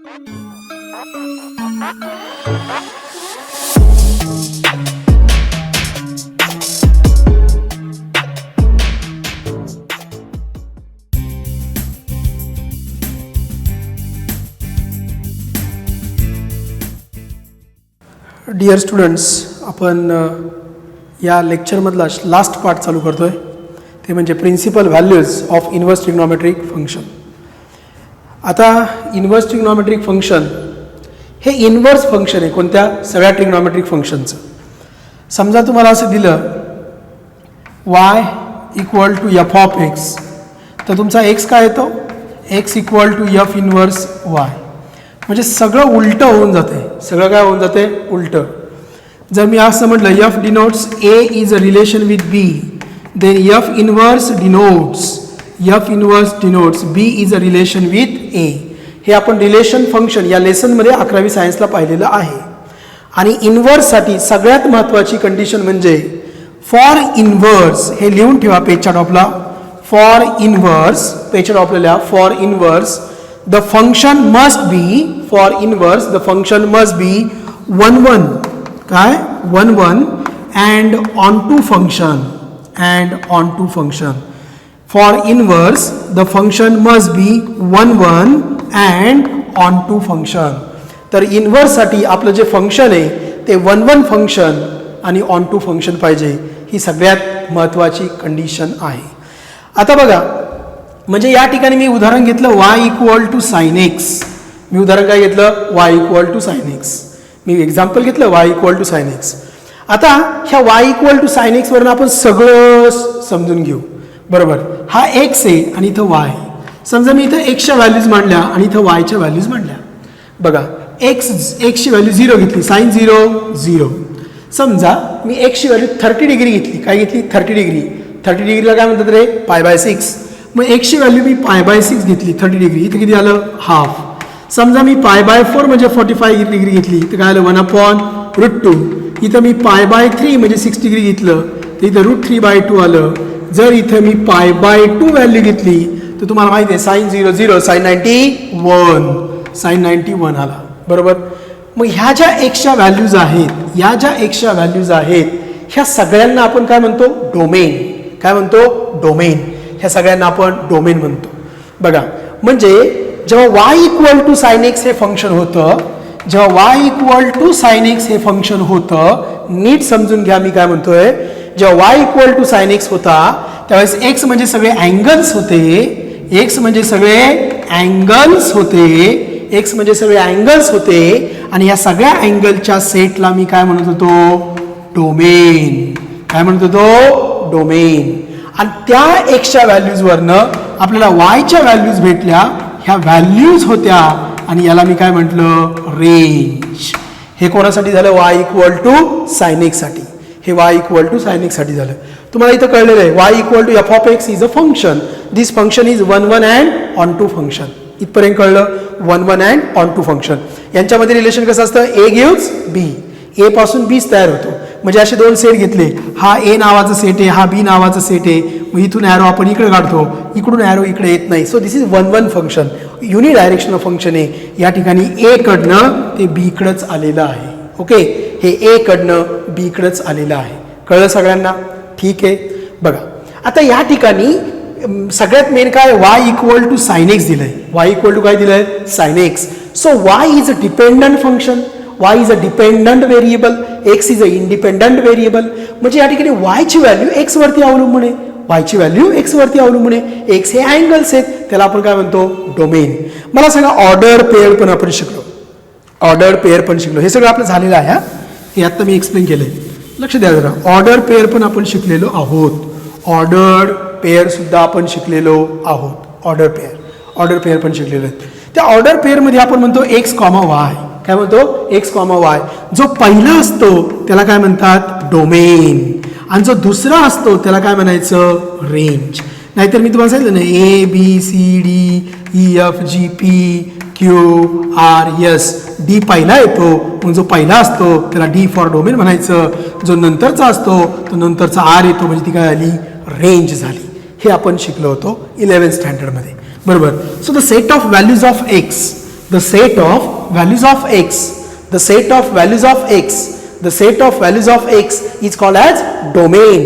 Dear students, आपण या लेक्चरमधला last part चालू करतोय, ते म्हणजे principal values of inverse trigonometric function. आता इन्व्हर्स ट्रिग्नोमेट्रिक फंक्शन हे इन्व्हर्स फंक्शन आहे कोणत्या सगळ्या ट्रिग्नोमेट्रिक फंक्शनचं. समजा तुम्हाला असं दिलं y equal to F of X, तर तुमचा एक्स काय येतो, X equal to F inverse Y. म्हणजे सगळं उलटं होऊन जाते, सगळं काय होऊन जाते, उलटं. जर मी असं म्हटलं F denotes A is a relation with B, then F inverse denotes B is a relation with A. हे आपण रिलेशन फंक्शन या लेसनमध्ये 11वी सायन्सला पाहिलेलं आहे. आणि इन्व्हर्ससाठी सगळ्यात महत्त्वाची कंडिशन म्हणजे फॉर इन्व्हर्स, हे लिहून ठेवा पेजच्या टॉपला. फॉर इन्व्हर्स, पेजच्या टॉपला लिहा, for inverse the function must be, for inverse the function must be 1 1 काय 1 1 and onto function, for inverse the function must be 1 1 and onto function. तर इन्व्हर्स साठी आपलं जे फंक्शन आहे ते 1 1 फंक्शन आणि onto फंक्शन पाहिजे, ही सगळ्यात महत्त्वाची कंडिशन आहे. आता बघा, म्हणजे या ठिकाणी मी उदाहरण घेतलं y equal to sine x. मी उदाहरण काय घेतलं, y equal to sine x. मी एक्झाम्पल घेतलं y equal to sine x. आता ह्या y equal to sine x वरून आपण सगळं समजून घेऊ, बरोबर. हा x आहे आणि इथं y. समजा मी इथं एक्सच्या व्हॅल्यूज मांडल्या आणि इथं वायच्या व्हॅल्यूज मांडल्या. बघा, एक्सची व्हॅल्यू 0 घेतली, साइन 0 0. समजा मी एक्सची व्हॅल्यू 30 डिग्री घेतली, काय घेतली, 30 डिग्री. 30 डिग्रीला काय म्हणतात रे, π/6. मग एक्सची व्हॅल्यू मी π/6 घेतली, 30 डिग्री. इथं किती आलं, हाफ. समजा मी π/4 म्हणजे 45 डिग्री घेतली, तर काय आलं 1/√2. इथं मी π/3 म्हणजे 6 डिग्री घेतलं, तर इथं √3/2 आलं. जर इथं मी π/2 व्हॅल्यू घेतली तर तुम्हाला माहिती आहे साइन 0 0, साइन 91 आला, बरोबर. मग ह्या ज्या एक्सच्या व्हॅल्यूज आहेत, या ज्या एक्सच्या व्हॅल्यूज आहेत, ह्या सगळ्यांना आपण काय म्हणतो, डोमेन. काय म्हणतो, डोमेन. ह्या सगळ्यांना आपण डोमेन म्हणतो. बघा, म्हणजे जेव्हा y equal to sine X हे फंक्शन होतं, जेव्हा y equal to sine X हे फंक्शन होतं, नीट समजून घ्या मी काय म्हणतोय. जेव्हा y equal to sine X होता त्यावेळेस x म्हणजे सगळे अँगल्स होते, x म्हणजे सगळे अँगल्स होते, आणि या सगळ्या अँगलच्या सेटला मी काय म्हणत होतो, डोमेन. काय म्हणत होतो, डोमेन. आणि त्या एक्सच्या व्हॅल्यूजवरनं आपल्याला वायच्या व्हॅल्यूज भेटल्या, ह्या व्हॅल्यूज होत्या, आणि याला मी काय म्हटलं, रेंज. हे कोणासाठी झालं, y equal to sine X साठी. हे y equal to sine X साठी झालं. तुम्हाला इथं कळलेलं आहे y equal to F of X is a function. This function is 1 1 and onto function. इथपर्यंत कळलं, 1 1 अँड ऑन टू फंक्शन. यांच्यामध्ये रिलेशन कसं असतं, ए गिव्स बी, ए पासून बीच तयार होतो. म्हणजे असे दोन सेट घेतले, हा ए नावाचा सेट आहे, हा बी नावाचा सेट आहे. मग इथून ॲरो आपण इकडे काढतो, इकडून ॲरो इकडे येत नाही. So this is 1 1 function, unidirectional function आहे. या ठिकाणी ए कडनं ते बी कडंच आलेलं आहे. ओके, हे ए कडनं बी कडंच आलेलं आहे. कळलं सगळ्यांना, ठीक आहे. बघा, आता या ठिकाणी सगळ्यात मेन काय, y equal to sine X दिलंय. y इक्वल टू काय दिलंय, sine X. So y is a dependent function, y is a dependent variable, x is a independent variable. म्हणजे या ठिकाणी y ची व्हॅल्यू x वरती अवलंबून आहे, y ची व्हॅल्यू x वरती अवलंबून आहे. x हे अँगल्स आहेत, त्याला आपण काय म्हणतो, डोमेन. मला सांगा, ऑर्डर पेअर पण आपण शिकलो, हे सगळं आपलं झालेलं आहे. हे आता मी एक्सप्लेन केलंय, लक्ष द्या जरा. ऑर्डर पेअर पण आपण शिकलेलो आहोत, ऑर्डर पेअर सुद्धा आपण शिकलेलो आहोत. ऑर्डर पेअर पण शिकलेलो आहेत. त्या ऑर्डर पेअरमध्ये आपण म्हणतो x, y. काय म्हणतो, x, y. जो पहिला असतो त्याला काय म्हणतात, डोमेन, आणि जो दुसरा असतो त्याला काय म्हणायचं, रेंज. नाहीतर मी तुम्हाला सांगितलं ना, A B C D E F G P Q R S. D पहिला येतो, मग जो पहिला असतो त्याला डी फॉर डोमेन म्हणायचं. जो नंतरचा असतो तो नंतरचा आर येतो, म्हणजे ती काय आली, रेंज झाली. हे आपण शिकलो होतो 11th स्टँडर्डमध्ये, बरोबर. So the set of values of x, the set of values of x, the set of values of x, the set of values of x is called as domain,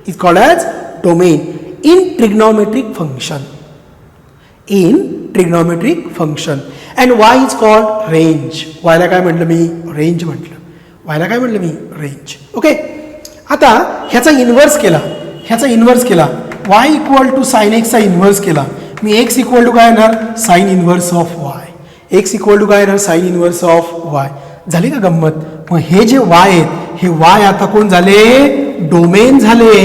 is called as domain in trigonometric function, in trigonometric function. and y is called range. y ला काय म्हटलं मी range म्हटलं, y ला काय म्हटलं मी range. Okay, आता ह्याचा inverse केला, ह्याचा इन्व्हर्स केला, y इक्वल टू साइन एक्सचा इन्व्हर्स केला, मी x इक्वल टू काय येणार sine inverse of y, x equal to काय येणार साइन इन्व्हर्स ऑफ y. झाली का गंमत. मग हे जे y आहेत हे y आता कोण झाले डोमेन झाले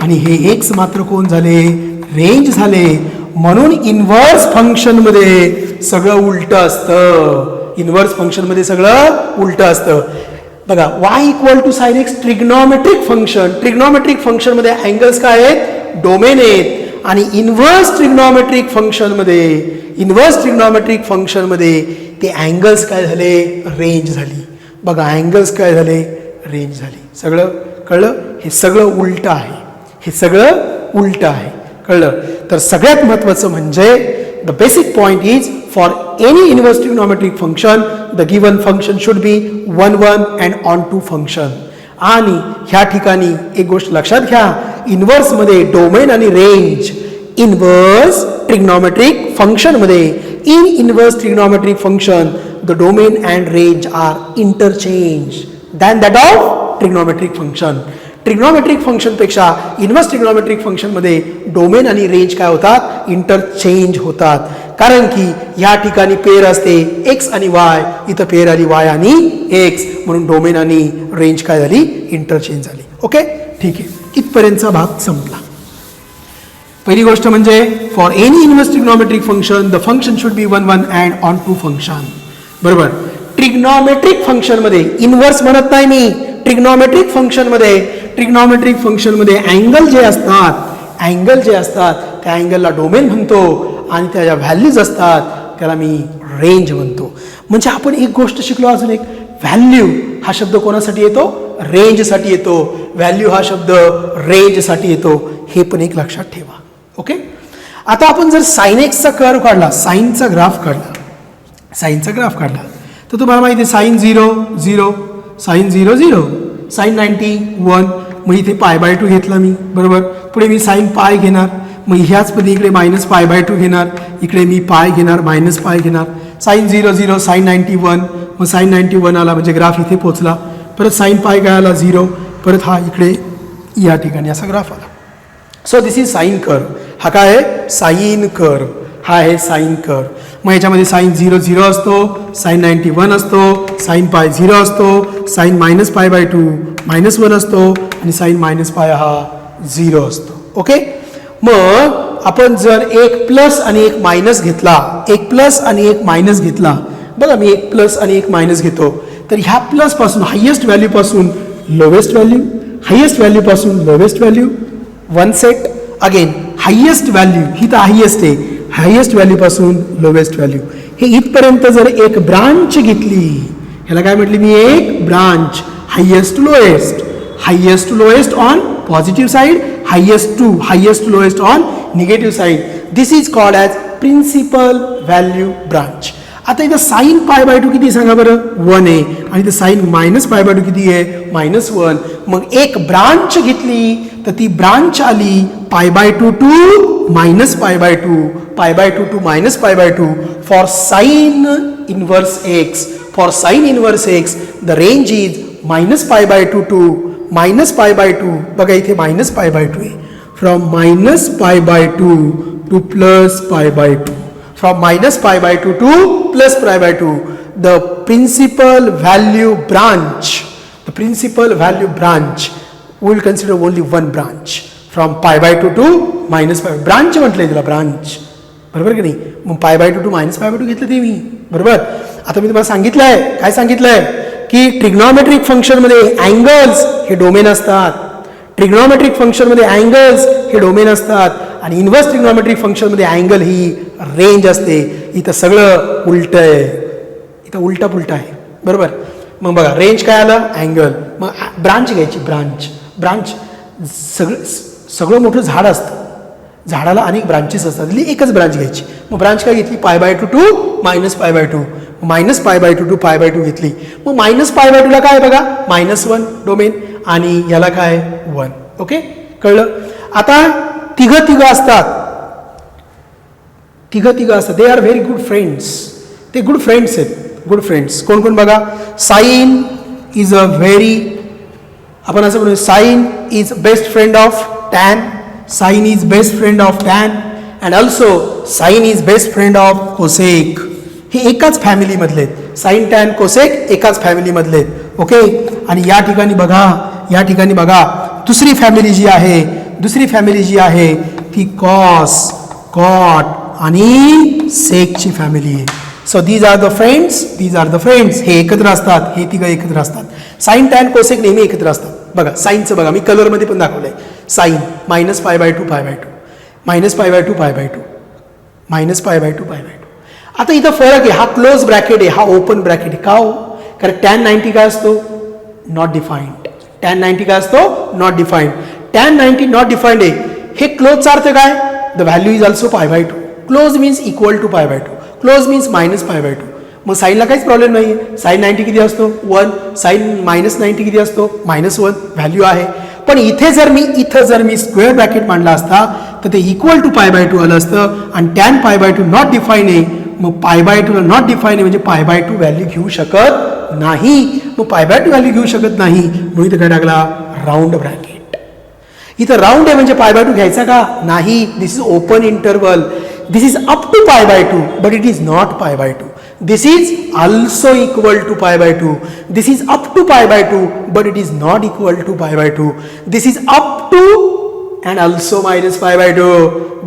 आणि हे x मात्र कोण झाले रेंज झाले. म्हणून इन्व्हर्स फंक्शन मध्ये सगळं उलट असतं, इन्व्हर्स फंक्शन मध्ये सगळं उलट असतं. बघा y equal to sine X trigonometric function, trigonometric function मध्ये अँगल्स काय आहेत डोमेन आहेत आणि इन्व्हर्स ट्रिग्नोमेट्रिक फंक्शन मध्ये, इन्व्हर्स ट्रिग्नोमेट्रिक फंक्शन मध्ये ते अँगल्स काय झाले रेंज झाली. बघा अँगल्स काय झाले रेंज झाली. सगळं कळलं. हे सगळं उलट आहे, हे सगळं उलट आहे. कळलं. तर सगळ्यात महत्त्वाचं म्हणजे the basic point is for any inverse trigonometric function the given function should be 1 1 and onto function. आणि ह्या ठिकाणी एक गोष्ट लक्षात घ्या, इन्व्हर्स मध्ये डोमेन आणि रेंज, इन्व्हर्स ट्रिग्नोमेट्रिक फंक्शन मध्ये in inverse trigonometric function the domain and range are interchange than that of trigonometric function. Trigonometric function पेक्षा इन्व्हर्स ट्रिग्नोमेट्रिक फंक्शन मध्ये डोमेन आणि रेंज काय होतात इंटरचेंज होतात. कारण की या ठिकाणी पेयर असते x आणि y, इथं पेयर आली y आणि x, म्हणून डोमेन आणि रेंज काय झाली इंटरचेंज झाली. ओके ठीक आहे, इथपर्यंतचा भाग संपला. पहिली गोष्ट म्हणजे for any inverse trigonometric function the function should be 1 1 and onto function. बरोबर. ट्रिग्नोमेट्रिक फंक्शन मध्ये इन्व्हर्स म्हणत नाही मी, ट्रिग्नोमेट्रिक फंक्शन मध्ये, ट्रिग्नोमेट्रिक फंक्शन मध्ये अँगल जे असतात, अँगल जे असतात त्या अँगलला डोमेन म्हणतो आणि त्याच्या व्हॅल्यूज असतात त्याला मी रेंज म्हणतो. म्हणजे आपण एक गोष्ट शिकलो अजून एक, व्हॅल्यू हा शब्द कोणासाठी येतो रेंजसाठी येतो, व्हॅल्यू हा शब्द रेंजसाठी येतो, हे पण एक लक्षात ठेवा. ओके. आता आपण जर साइन एक्सचा कर्व काढला, साइनचा ग्राफ काढला, साइनचा ग्राफ काढला तर तुम्हाला माहिती आहे साइन 0 0, साइन 0 0, साइन 90 1, मग इथे π/2 घेतला मी. बरोबर. पुढे मी साइन पाय घेणार, मग ह्याच पद्धती इकडे -π/2 घेणार, इकडे मी पाय घेणार -π घेणार. साइन 0 0, साइन 91, मग साइन 91 आला म्हणजे ग्राफ इथे पोहोचला. परत साइन पाय काय आला 0, परत हा इकडे या ठिकाणी असा ग्राफ आला. So this is sine curve. हा काय आहे साइन कर्व, हा आहे साइन कर्व. मग याच्यामध्ये साइन 0 0 असतो, साइन 91 असतो, साइन पाय 0 असतो, साइन -π/2 -1 असतो आणि साइन -π हा 0 असतो. ओके. मग आपण जर एक प्लस आणि एक मायनस घेतला, एक प्लस आणि एक मायनस घेतला, बघा मी एक प्लस आणि एक मायनस घेतो, तर ह्या प्लस पासून हायेस्ट व्हॅल्यू पासून लोवेस्ट व्हॅल्यू, हायेस्ट व्हॅल्यू पासून lowest value, one set. Again highest value ही तर हायेस्ट आहे, हायेस्ट व्हॅल्यू पासून लोवेस्ट व्हॅल्यू, हे इथपर्यंत जर एक ब्रांच घेतली, ह्याला काय म्हटली मी एक branch, highest to lowest, highest to lowest on positive side, highest to lowest on negative side. This is called as principal value branch. आता इथं साइन π/2 किती सांगा बरं 1 आहे आणि इथं साइन -π/2 किती आहे -1. मग एक ब्रांच घेतली तर ती ब्रांच आली π/2 to -π/2, π/2 to -π/2 for sine inverse x. For sine inverse x the range is -π/2 to -π/2. बघा इथे -π/2 आहे. From -π/2 to +π/2, from -π/2 to +π/2, the principal value branch, the principal value branch, we will consider only one branch from π/2 to -π. branch म्हटलंय त्याला branch. बरोबर की नाही. मग π/2 to -π/2 घेतलं ते मी. बरोबर. आता मी तुम्हाला सांगितलंय, काय सांगितलंय की ट्रिग्नोमेट्रिक फंक्शन मध्ये अँगल्स हे डोमेन असतात, ट्रिग्नोमेट्रिक फंक्शन मध्ये अँगल्स हे डोमेन असतात आणि इन्व्हर्स ट्रिग्नोमेट्रिक फंक्शन मध्ये अँगल ही रेंज असते. इथं सगळं उलट आहे, इथं उलटा पुलटा आहे. बरोबर. मग बघा रेंज काय आलं अँगल, मग ब्रांच घ्यायची, ब्रांच, ब्रांच सगळं मोठं झाड असतं, झाडाला अनेक ब्रांचेस असतात, एकच ब्रांच घ्यायची. मग ब्रांच काय घेतली, π/2 टू -π/2, मायनस π/2 टू π/2 घेतली. मग मायनस π/2 काय बघा, -1 डोमेन आणि याला काय 1. ओके, कळलं. आता तिघं असतात, they are very good friends. ते गुड फ्रेंड्स आहेत, गुड फ्रेंड्स. कोण कोण बघा, साइन इज अ व्हेरी, आपण असं म्हणू, sine is best friend of tan, sine is best friend of tan and also sine is best friend of cosec. हे एकाच फॅमिलीमधले आहेत, साइन टॅन कोसेक एकाच फॅमिलीमधले आहेत. ओके, आणि या ठिकाणी बघा दुसरी फॅमिली जी आहे ती कॉस, कॉट आणि सेकची फॅमिली आहे. So these are the friends. हे एकत्र असतात, हे तिघं एकत्र असतात. साइन टॅन कोसेक नेहमी एकत्र असतात. बघा साईनचं बघा, मी कलरमध्ये पण दाखवलंय. साइन -π/2 π/2, -π/2 π/2, -π/2 आता इथं फरक आहे, हा क्लोज ब्रॅकेट आहे, हा ओपन ब्रॅकेट आहे. का हो, कारण tan 90 काय असतो, नॉट डिफाईन्ड. tan 90 काय असतो, not defined. tan 90 not defined आहे. हे क्लोजचा अर्थ काय, the value is also π/2. Close means equal to π/2, close means -π/2. मग साईनला काहीच प्रॉब्लेम नाही आहे. साइन 90 किती असतो, 1. साइन -90 किती असतो, -1. व्हॅल्यू आहे. पण इथे जर मी स्क्वेअर ब्रॅकेट मांडला असता तर ते इक्वल टू π/2 आलं असतं आणि tan π/2 नॉट डिफाईन आहे. मग π/2 ला नॉट डिफाईन आहे म्हणजे π/2 व्हॅल्यू घेऊ शकत नाही. मग π/2 व्हॅल्यू घेऊ शकत नाही म्हणून इथं काय टाकला, राऊंड ब्रॅकेट. इथं राऊंड आहे म्हणजे π/2 घ्यायचा का नाही. This is open interval. This is up to π/2 but it is not π/2. This is also equal to π/2. This is up to π/2 but it is not equal to π/2. This is up to and also -π/2.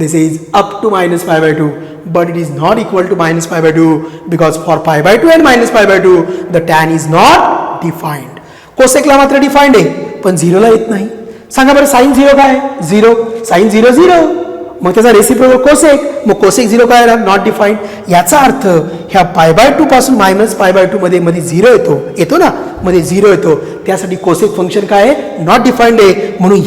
This is up to -π/2 but it is not equal to -π/2 because for π/2 and -π/2 the tan is not defined. कोसेकला मात्र defined आहे पण 0 ला येत नाही. सांगा बरं, sign 0 काय, 0. Sign 0 0, मग त्याचा रेसिप्रोकल कोसेक, मग कोसेक 0 काय नॉट डिफाईन्ड. याचा अर्थ ह्या π/2 पासून -π/2 मध्ये 0 येतो ना, मध्ये 0 येतो. त्यासाठी कोसेक फंक्शन काय आहे, नॉट डिफाईन्ड आहे. म्हणून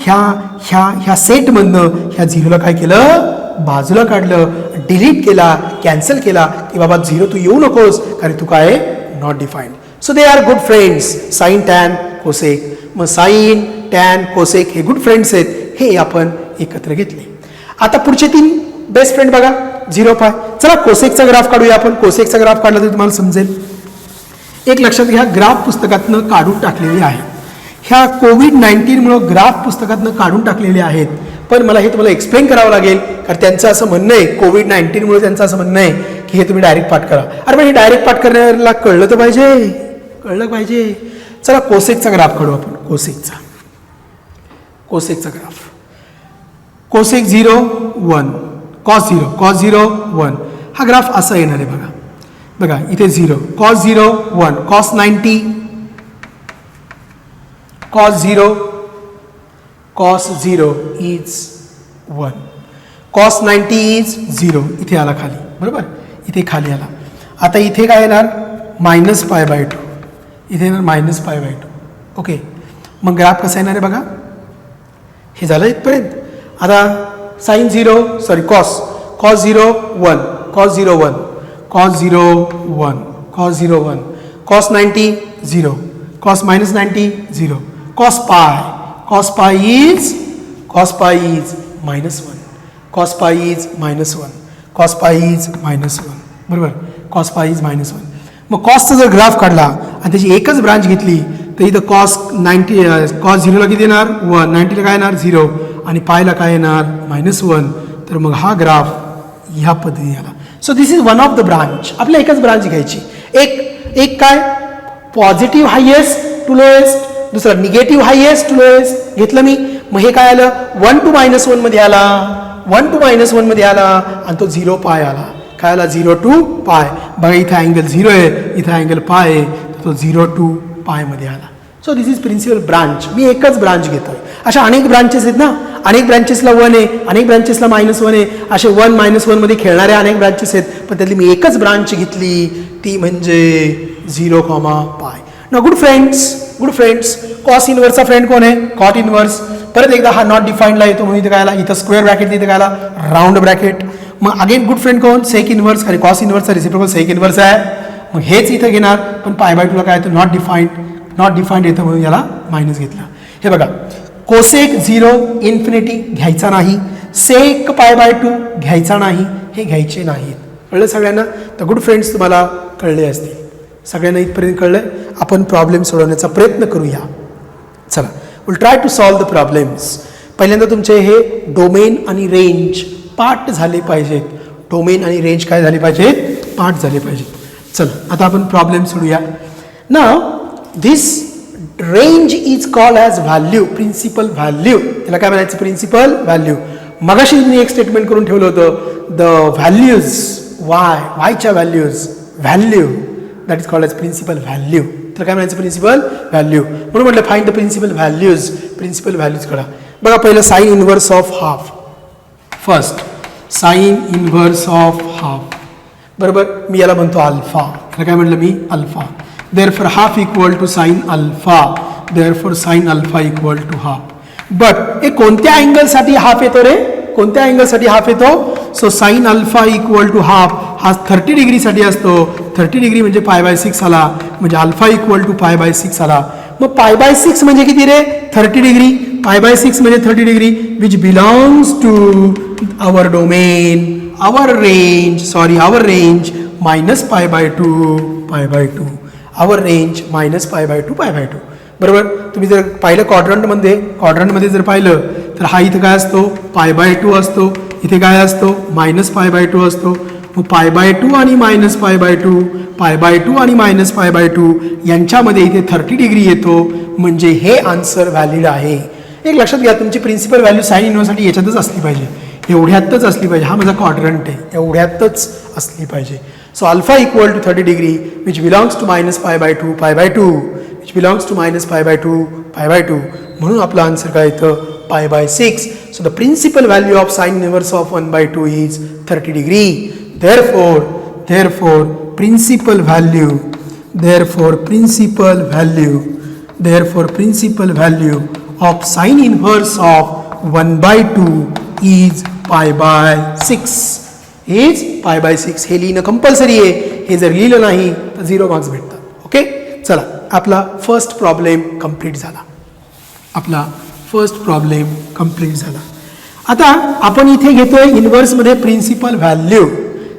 ह्या सेटमधनं ह्या 0ला काय केलं, बाजूला काढलं, डिलीट केला, कॅन्सल केला की बाबा 0 तू येऊ नकोस कारण तू काय, not defined. So they are good friends, sine tan cosec. मग साइन टॅन कोसेक हे गुड फ्रेंड्स आहेत, हे आपण एकत्र घेतले. आता पुढचे 3 बेस्ट फ्रेंड बघा, 0π. चला कोसेकचा ग्राफ काढूया आपण. कोसेकचा ग्राफ काढला तर तुम्हाला समजेल. एक लक्षात घ्या, ग्राफ पुस्तकातनं काढून टाकलेले आहेत. ह्या कोविड-19 मुळे ग्राफ पुस्तकातनं काढून टाकलेले आहेत. पण मला हे तुम्हाला एक्सप्लेन करावं लागेल कारण त्यांचं असं म्हणणं आहे, कोविड-19 मुळे त्यांचं असं म्हणणं आहे की हे तुम्ही डायरेक्ट पाठ करा. अरे पण हे डायरेक्ट पाठ करण्याला कळलं तर पाहिजे. चला कोसेकचा ग्राफ काढू आपण. कोसेकचा ग्राफ. Cosec 0 1, cos 0 1. हा ग्राफ असा येणार आहे बघा इथे 0, cos 0 1, cos 90, cos 0 is 1, cos 90 is 0. इथे आला खाली, बरोबर, इथे खाली आला. आता इथे काय येणार, -π/2, इथे येणार -π/2. ओके, मग ग्राफ कसा येणार आहे बघा, हे झालं इथपर्यंत. आता sine 0 sorry cos 0 1, cos 0 1, cos 0 1, cos 0 1, cos 90 0, cos -90 0, cos pi is -1, cos pi is -1, बरोबर, कॉस पाय इज -1. मग कॉसचा जर ग्राफ काढला आणि त्याची एकच ब्रांच घेतली तर इथं कॉस 0ला किती येणार 1, 90ला काय येणार 0 आणि पायला काय येणार -1. तर मग हा ग्राफ ह्या पद्धतीने आला. So this is one of the branch. आपल्या एकच ब्रांच घ्यायची. एक काय पॉझिटिव्ह हायेस्ट टू लोएस्ट, दुसरा निगेटिव्ह हायेस्ट टू लोएस्ट घेतलं मी. मग हे काय आलं 1 to -1 मध्ये आला, 1 to -1 मध्ये आला आणि तो 0 पाय आला. काय आला 0 to पाय. बघा इथे अँगल 0 आहे, इथे अँगल पाय आहे, तर तो 0 to पाय मध्ये आला. So this is principal branch. मी एकच ब्रांच घेतोय. अशा अनेक ब्रांचेस आहेत ना, अनेक ब्रांचेसला 1 आहे, अनेक ब्रांचेसला -1 आहे, असे 1 -1 मध्ये खेळणाऱ्या अनेक ब्रांचेस आहेत. पण त्यातली मी एकच ब्रांच घेतली, ती म्हणजे 0, पाय. ना गुड फ्रेंड्स, कॉस इनवर्सचा फ्रेंड कोण आहे, कॉट इनवर्स. परत एकदा हा नॉट डिफाईनला येतो म्हणून इथे काय आला, इथं स्क्वेअर ब्रॅकेट, इथे काय आला राऊंड ब्रॅकेट. मग अगेन गुड फ्रेंड कोण, सेक इन्व्हर्स, अरे कॉस इन्व्हर्सचा रिसिप्रोकल सेक इन्व्हर्स आहे. मग हेच इथं घेणार, पण पाय बाय टूला काय येतं नॉट डिफाईन्ड, नॉट डिफाईन्ड येतं म्हणून याला मायनस घेतला. हे बघा कोसेक 0 इन्फिनिटी घ्यायचा नाही, सेक पाय बाय टू घ्यायचा नाही, हे घ्यायचे नाहीत. कळलं सगळ्यांना? तर गुड फ्रेंड्स तुम्हाला कळले असतील, सगळ्यांना इथपर्यंत कळलं. आपण प्रॉब्लेम सोडवण्याचा प्रयत्न करूया. चला will try to solve the problems. पहिल्यांदा तुमचे हे डोमेन आणि रेंज पाठ झाले पाहिजेत. डोमेन आणि रेंज काय झाले पाहिजेत, पाठ झाले पाहिजेत. चला आता आपण प्रॉब्लेम सोडूया. Now this range is called as value, principal value. त्याला काय म्हणायचं, प्रिन्सिपल व्हॅल्यू. मगाशी मी एक स्टेटमेंट करून ठेवलं होतं, द व्हॅल्यूज वायच्या values, value that is called as principal value. तर काय म्हणायचं, प्रिन्सिपल व्हॅल्यू. म्हणून म्हटलं find the principal values. Principal values करा. बघा पहिलं sine inverse of half. First sine inverse of half, बरोबर. मी याला म्हणतो अल्फा. याला काय म्हटलं मी, alpha. Therefore half equal to sine alpha, therefore sine alpha equal to half. But हे कोणत्या अँगलसाठी हाफ येतो रे, कोणत्या अँगलसाठी हाफ येतो. So sine alpha equal to half हा 30 डिग्रीसाठी असतो. 30 डिग्री म्हणजे पाय बाय 6 आला, म्हणजे alpha equal to pi by 6 आला. मग पाय बाय 6 म्हणजे किती रे, 30 डिग्री. पाय बाय 6 म्हणजे 30 degree which belongs to our domain, our range minus pi by two, pi by two. Our range minus pi by two, pi by two. बरोबर. तुम्ही जर पाहिलं क्वाड्रंटमध्ये जर पाहिलं तर हा इथं काय असतो, पाय बाय टू असतो. इथे काय असतो, मायनस पाय बाय टू असतो. मग पाय बाय टू आणि minus pi by two, pi by to आणि मायनस पाय बाय टू यांच्यामध्ये इथे 30 डिग्री येतो, म्हणजे हे आन्सर व्हॅलिड आहे. एक लक्षात घ्या, तुमची प्रिन्सिपल व्हॅल्यू साइन इन्व्हर्ससाठी याच्यातच असली पाहिजे, एवढ्यातच असली पाहिजे. हा माझा क्वाड्रंट आहे, एवढ्यातच असली पाहिजे. So alpha equal to 30 degree which belongs to minus pi by two, pi by two which belongs to minus pi by two, pi by two. म्हणून आपला आन्सर काय येतं, pi by 6. So the principal value of sine inverse of 1/2 is 30 degree. Therefore principal value of sin inverse of 1/2 is pi by 6. Is pi by 6. हे लिहिणं compulsory आहे. हे जर लिहिलं नाही तर 0 मार्क्स भेटतात. ओके. चला आपला फर्स्ट प्रॉब्लेम कंप्लीट झाला. आता आपण इथे घेतोय इन्व्हर्समध्ये प्रिन्सिपल व्हॅल्यू.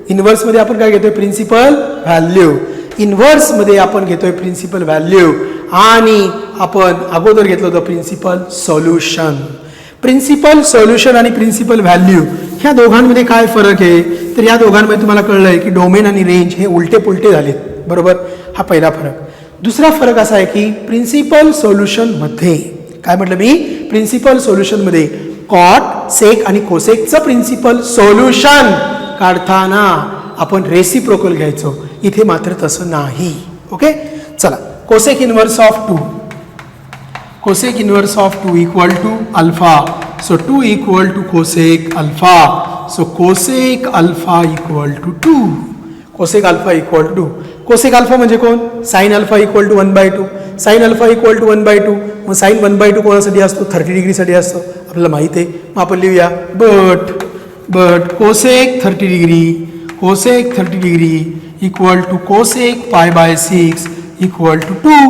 इन्व्हर्समध्ये आपण काय घेतोय, प्रिन्सिपल व्हॅल्यू. इन्व्हर्समध्ये आपण घेतोय प्रिन्सिपल व्हॅल्यू आणि आपण अगोदर घेतलं होतं प्रिन्सिपल सोल्युशन. प्रिन्सिपल सोल्युशन आणि प्रिन्सिपल व्हॅल्यू ह्या दोघांमध्ये काय फरक आहे, तर या दोघांमध्ये तुम्हाला कळलंय की डोमेन आणि रेंज हे उलटे पुलटे झालेत. बरोबर. हा पहिला फरक. दुसरा फरक असा आहे की प्रिन्सिपल सोल्युशनमध्ये काय म्हटलं मी, प्रिन्सिपल सोल्युशनमध्ये कॉट, सेक आणि कोसेकचं प्रिन्सिपल सोल्युशन काढताना आपण रेसिप्रोकल घ्यायचो. इथे मात्र तसं नाही. ओके. चला cosec inverse of 2 equal to alpha. So 2 equal to cosec alpha. So cosec alpha equal to 2. Cosec alpha equal to 2. Cosec alpha म्हणजे कोण, sine alpha equal to 1/2. Sine alpha equal to 1/2. मग sign 1/2 कोणासाठी असतो, 30 डिग्रीसाठी असतो, आपल्याला माहिती आहे. मग आपण लिहूया but cosec 30 degree equal to cosec pi by 6 equal to 2.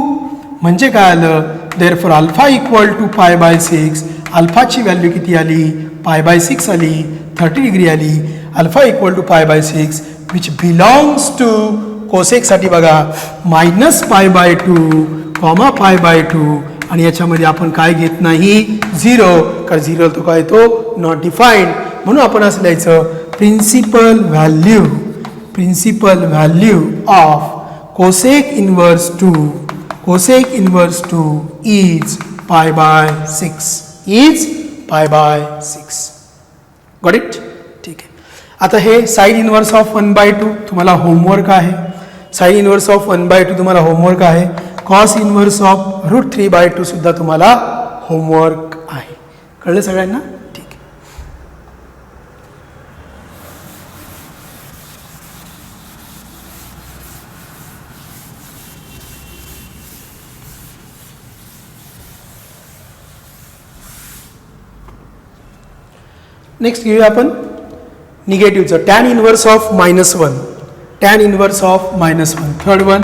म्हणजे काय आलं, therefore alpha equal to pi by 6. अल्फाची व्हॅल्यू किती आली, पाय बाय 6 आली, 30 डिग्री आली. Alpha equal to pi by 6 which belongs to कोसेकसाठी बघा minus pi bye 2 comma pi by 2. आणि याच्यामध्ये आपण काय घेत नाही, 0. कारण 0 तो काय तो नॉट डिफाईन्ड. म्हणून आपण असं लिहायचं principal value of cosec inverse 2 is pi by 6. Got it. ठीक आहे. आता हे साइन इन्व्हर्स ऑफ 1/2 तुम्हाला होमवर्क आहे. साइन इन्व्हर्स ऑफ 1/2 तुम्हाला होमवर्क आहे. कॉस इन्व्हर्स ऑफ √3/2 सुद्धा तुम्हाला होमवर्क आहे. कळलं सगळ्यांना. नेक्स्ट घेऊया आपण निगेटिव्हचं tan inverse of -1. Tan inverse of -1. Third one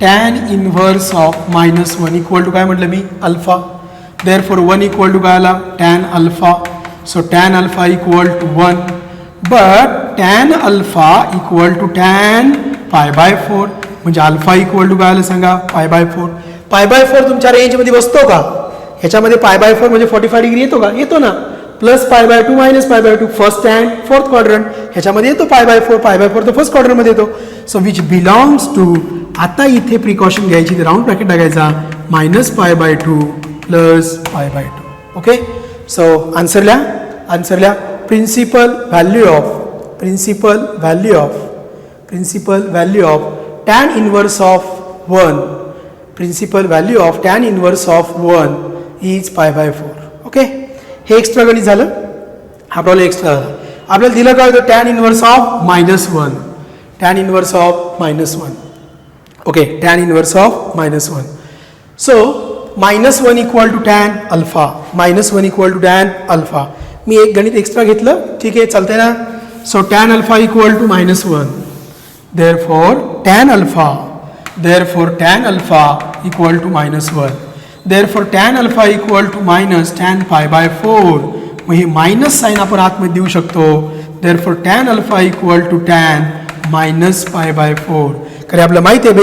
tan inverse of -1 equal to काय म्हटलं मी अल्फा. देअरफॉर 1 इक्वल टू काय आला tan alpha. So tan alpha equal to 1 but tan alpha equal to tan π/4 म्हणजे alpha equal to काय आलं सांगा π/4. π/4 तुमच्या रेंजमध्ये बसतो का? ह्याच्यामध्ये π/4 म्हणजे 45 डिग्री येतो का? येतो ना. Plus π/2 minus π/2 first and fourth quadrant ह्याच्यामध्ये येतो π/4. π/4 तर फर्स्ट क्वाड्रंटमध्ये येतो. सो विच बिलॉंग्स टू आता इथे प्रिकॉशन घ्यायची राऊंड ब्रॅकेट टाकायचा -π/2 प्लस π/2. ओके सो आन्सरल्या principal value of tan inverse of 1 principal value of tan inverse of 1 is π/4. Okay हे एक्स्ट्रा गणित झालं. आपल्याला एक्स्ट्रा झालं. आपल्याला दिलं काय होतं tan inverse of -1. Tan inverse of -1. Okay tan inverse of -1. So -1 equal to tan alpha. -1 equal to tan alpha. मी एक गणित एक्स्ट्रा घेतलं ठीक आहे चालतंय ना. So tan alpha equal to -1. Therefore tan alpha equal to -1. Therefore tan alpha equal to -tan π/4. मग हे मायनस साईन आपण आतमध्ये देऊ शकतो. Therefore tan alpha equal to tan -π/4. कारण आपल्याला माहिती आहे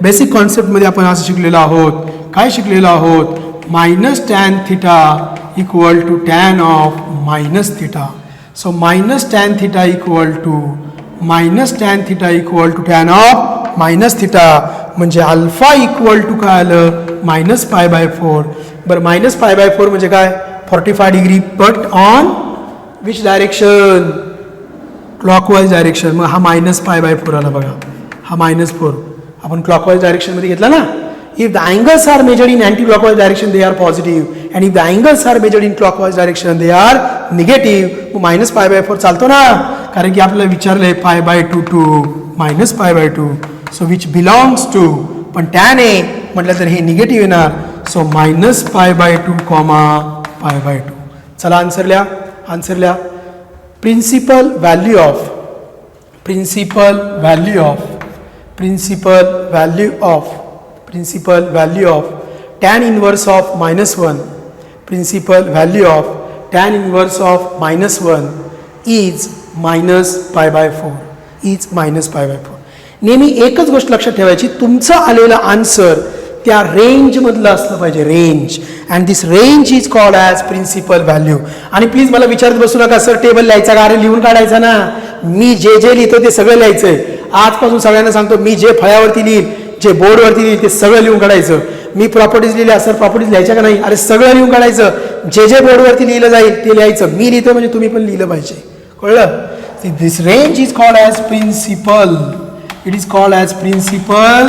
बेसिक कॉन्सेप्टमध्ये आपण असं शिकलेलो आहोत. काय शिकलेलो आहोत -tan θ equal to tan of -θ. So -tan θ equal to tan of -θ म्हणजे अल्फा इक्वल टू काय आलं -π/4. बरं -π/4 म्हणजे काय 45 degree but on which direction clockwise direction. मग हा -π/4 आला बघा. हा -4 आपण क्लॉकवाईज डायरेक्शनमध्ये घेतला ना. If the angles are measured in anti clockwise direction they are positive and if the angles are measured in clockwise direction they are negative. मग -π/4 चालतो ना कारण की आपल्याला विचारलंय π/2 to -π/2. So which belongs to पण टॅन ए म्हटलं तर हे निगेटिव्ह येणार. सो -π/2 π/2. चला आन्सरल्या principal value of tan inverse of -1 principal value of tan inverse of -1 is -π/4. नेहमी एकच गोष्ट लक्षात ठेवायची तुमचं आलेलं आन्सर त्या रेंजमधलं असलं पाहिजे. Range and this range is called as principal value. आणि प्लीज मला विचारत बसू नका सर टेबल लिहायचा का? अरे लिहून काढायचा ना. मी जे लिहितो ते सगळं लिहायचंय. आजपासून सगळ्यांना सांगतो मी जे फळ्यावरती लिहील जे बोर्डवरती लिहील ते सगळं लिहून काढायचं. मी प्रॉपर्टीज लिहिल्या सर प्रॉपर्टीज लिहायच्या का नाही? अरे सगळं लिहून काढायचं. जे बोर्डवरती लिहिलं जाईल ते लिहायचं. मी लिहितो म्हणजे तुम्ही पण लिहिलं पाहिजे. कळलं? This range is called as principal. It is called as principal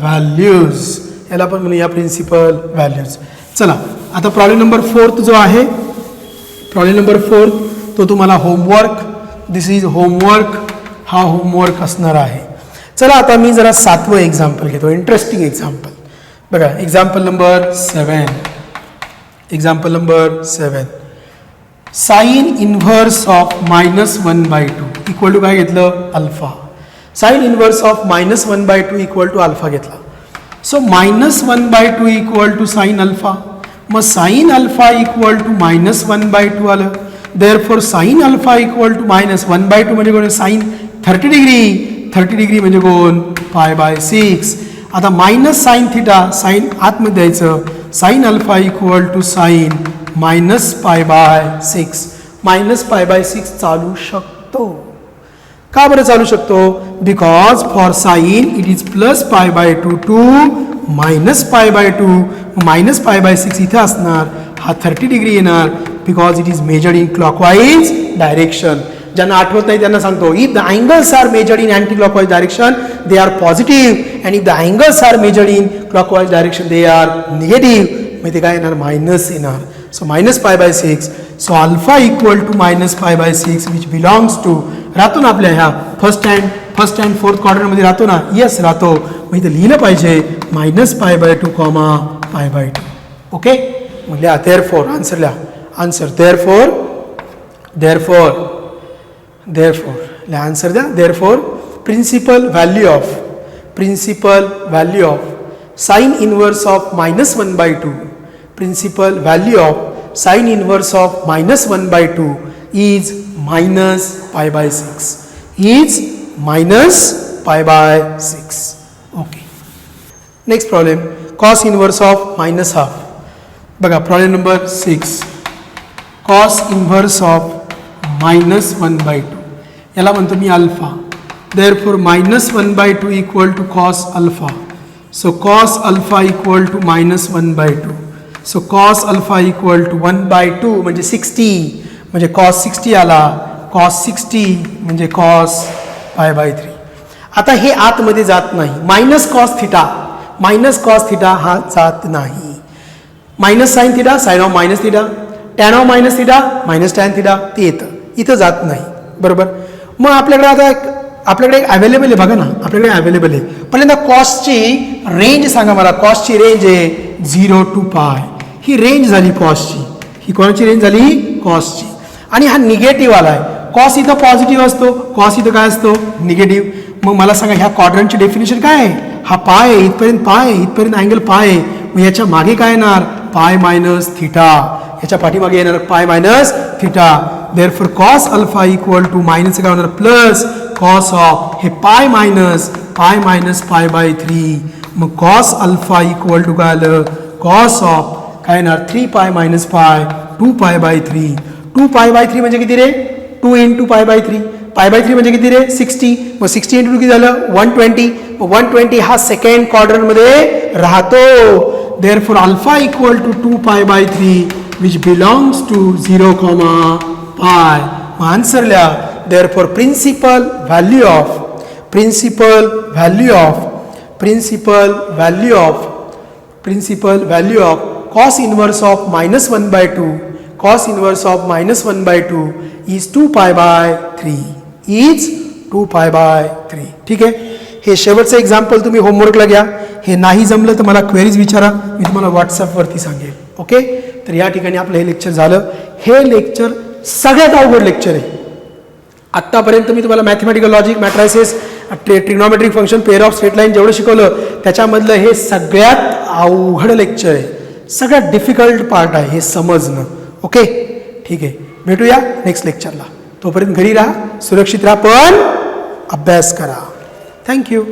values. याला पण म्हणूया प्रिन्सिपल व्हॅल्यूज. चला आता प्रॉब्लेम नंबर 4 जो आहे तो तुम्हाला होमवर्क. This is homework. हा होमवर्क असणार आहे. चला आता मी जरा 7वं एक्झाम्पल घेतो. इंटरेस्टिंग एक्झाम्पल बघा. Example number 7 sine inverse of -1/2 equal to काय घेतलं alpha. Sine inverse of -1/2 equal to alpha घेतला. So -1/2 equal to sine alpha. मग साइन अल्फा इक्वल टू -1/2 आलं. Therefore sine alpha equal to -1/2 म्हणजे कोण sign 30 degree म्हणजे कोण π/6. आता मायनस साइन थिटा साइन आतमध्ये द्यायचं. Sine alpha equal to sine -π/6. -π/6 चालू शकतो. का बरं चालू शकतो? Because for sine it is +π/2 to -π/2. -π/6 इथे असणार. हा 30 डिग्री येणार because it is measured in clockwise direction. ज्यांना आठवत नाही त्यांना सांगतो if the angles are measured in anti clockwise direction they are positive and if the angles are measured in clockwise direction they are negative. मग ते काय येणार minus येणार. So -π/6. So alpha equal to -π/6 which belongs to राहतो ना आपल्या ह्या first and fourth क्वाड्रंटमध्ये राहतो ना. येस राहतो. मग इथं लिहिलं पाहिजे -π/2 π/2. ओके म्हणजे देअरफॉर आन्सर therefore आन्सर द्या. therefore principal value of sin inverse of -1/2 principal value of sin inverse of -1/2 is -π/6 is -π/6. Okay. Next problem, cos inverse of -half. बघा problem number 6. cos inverse of -1/2 याला म्हणतो मी alpha. therefore -1/2 equal to cos alpha. so cos alpha equal to -1/2. so cos alpha equal to 1/2 म्हणजे 60 म्हणजे cos 60 आला. cos 60 म्हणजे cos π/3. आता हे आतमध्ये जात नाही. मायनस cos थिटा हा जात नाही. Minus sine theta sine of minus theta tan of minus theta minus tan theta ते येतं. इथं जात नाही. बरोबर. मग आपल्याकडे आता आपल्याकडे एक अवेलेबल आहे बघा ना. आपल्याकडे अवेलेबल आहे. पहिल्यांदा कॉस्टची रेंज सांगा मला. कॉस्टची रेंज आहे 0 to π. ही रेंज झाली कॉस्टची. ही कोणाची रेंज झाली? कॉस्टची. आणि हा निगेटिव्ह आला आहे. कॉस इथं पॉझिटिव्ह असतो. कॉस इथं काय असतो? निगेटिव्ह. मग मला सांगा ह्या क्वाड्रंटची डेफिनेशन काय आहे? हा पाय आहे. इथपर्यंत पाय आहे. इथपर्यंत अँगल पाय आहे. मग याच्या मागे काय येणार? Pi minus theta. याच्या पाठीमागे येणार pi minus theta. therefore cos alpha equal to minus काय होणार? प्लस cos ऑफ हे पाय मायनस π/3. मग cos alpha equal to काय आलं? cos ऑफ काय येणार? 3π - π 2π/3. 2π/3 म्हणजे किती रे? 2 × π/3. π/3 म्हणजे किती रे? 60. मग 60 × किती झालं? 120. मग 120 हा सेकंड क्वाड्रंटमध्ये राहतो. therefore alpha equal to 2π/3 which belongs to 0, π. मग आन्सर लिहा. therefore principal value of cos inverse of -1/2 is 2π/3 ठीक आहे. हे शेवटचं एक्झाम्पल तुम्ही होमवर्कला घ्या. हे नाही जमलं तर मला क्वेरीज विचारा. मी तुम्हाला व्हॉट्सअपवरती सांगेल. ओके. तर या ठिकाणी आपलं हे लेक्चर झालं. हे लेक्चर सगळ्यात अवघड लेक्चर आहे. आत्तापर्यंत मी तुम्हाला mathematical logic, मॅट्रायसिस, trigonometric function, pair of straight line जेवढं शिकवलं त्याच्यामधलं हे सगळ्यात अवघड लेक्चर आहे. सगळ्यात डिफिकल्ट पार्ट आहे हे समजणं. ओके. ठीक आहे. भेटूया नेक्स्ट लेक्चरला. तोपर्यंत घरी राहा, सुरक्षित राहा, पण अभ्यास करा. थँक्यू.